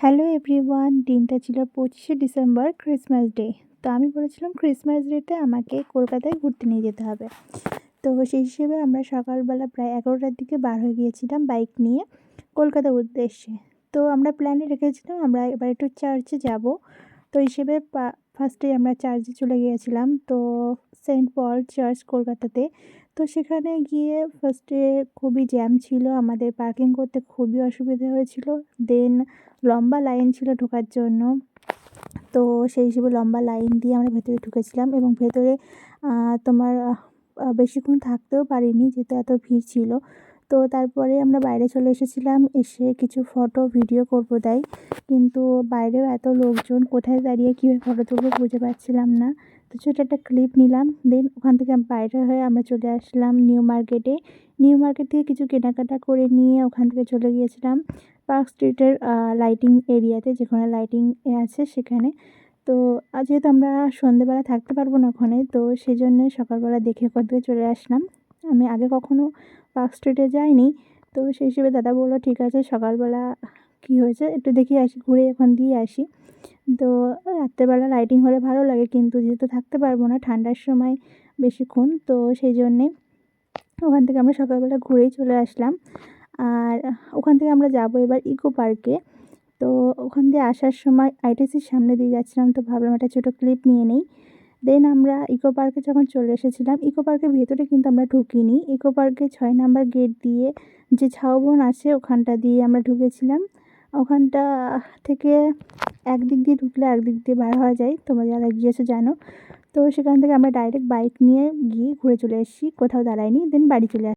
Hello everyone, দিনটা ছিল 25শে December, Christmas day. তো আমি বলেছিলাম ক্রিসমাস ডেতে আমাকে কলকাতায় ঘুরতে নিয়ে যেতে হবে। তো সেই হিসেবে আমরা সকালবেলা প্রায় 11টার দিকে বার হয়ে গিয়েছিলাম বাইক নিয়ে কলকাতার উদ্দেশ্যে। তো আমরা প্ল্যানে রেখেছিলাম আমরা এবার একটু চার্চে যাব। তো হিসেবে ফার্স্টেই আমরা চার্চে চলে গিয়েছিলাম, তো সেন্ট পল চার্চ কলকাতাতে। তো সেখানে গিয়ে ফার্স্টে খুবই জ্যাম ছিল, আমাদের পার্কিং করতে খুবই অসুবিধা হয়েছিল। দেন লম্বা লাইন ছিল ঢোকার জন্য। তো সেই হিসেবে লম্বা লাইন দিয়ে আমরা ভেতরে ঢুকেছিলাম এবং ভেতরে তোমার বেশিক্ষণ থাকতেও পারিনি যেহেতু এত ভিড় ছিল। তো তারপরে আমরা বাইরে চলে এসেছিলাম, এসে কিছু ফটো ভিডিও করবো তাই, কিন্তু বাইরেও এত লোকজন, কোথায় দাঁড়িয়ে কীভাবে ফটো তুলবো বুঝে পাচ্ছিলাম না। তো ছোটো একটা ক্লিপ নিলাম, দেন ওখান থেকে বাইরে হয়ে আমরা চলে আসলাম নিউ মার্কেটে। নিউ মার্কেট থেকে কিছু কেনাকাটা করে নিয়ে ওখান থেকে চলে গিয়েছিলাম পার্ক স্ট্রিটের লাইটিং এরিয়াতে, যেখানে লাইটিং আছে সেখানে। তো যেহেতু আমরা সন্ধেবেলা থাকতে পারবো না ওখানে, তো সেই জন্যে সকালবেলা দেখে ওখান থেকে চলে আসলাম। আমি আগে কখনো পার্ক স্ট্রিটে যাইনি, তো সেই হিসেবে দাদা বললো ঠিক আছে সকালবেলা কী হয়েছে একটু দেখে আসি, ঘুরে ওখান দিয়ে আসি। তো রাত্রেবেলা লাইটিং হলে ভালো লাগে, কিন্তু যেহেতু থাকতে পারবো না ঠান্ডার সময় বেশিক্ষণ, তো সেই জন্যে ওখান থেকে আমরা সকালবেলা ঘুরেই চলে আসলাম। আর ওখান থেকে আমরা যাব এবার ইকো পার্কে। তো ওখান দিয়ে আসার সময় আইটিসির সামনে দিয়ে যাচ্ছিলাম, তো ভাবলাম একটা ছোটো ক্লিপ নিয়ে নিই। দেন আমরা ইকো পার্কে যখন চলে এসেছিলাম, ইকো পার্কের ভেতরে কিন্তু আমরা ঢুকিনি। ইকো পার্কে 6 নাম্বার গেট দিয়ে যে ঝাউবন আছে ওখানটা দিয়ে আমরা ঢুকেছিলাম। ওখানটা থেকে একদিক দিয়ে ঢুকলে একদিক দিয়ে বার হওয়া যায়, তোমরা যারা গিয়েছো জানো। তো সেখান থেকে আমরা ডাইরেক্ট বাইক নিয়ে গিয়ে ঘুরে চলে এসেছি, কোথাও দাঁড়াইনি, দেন বাড়ি চলে আসি।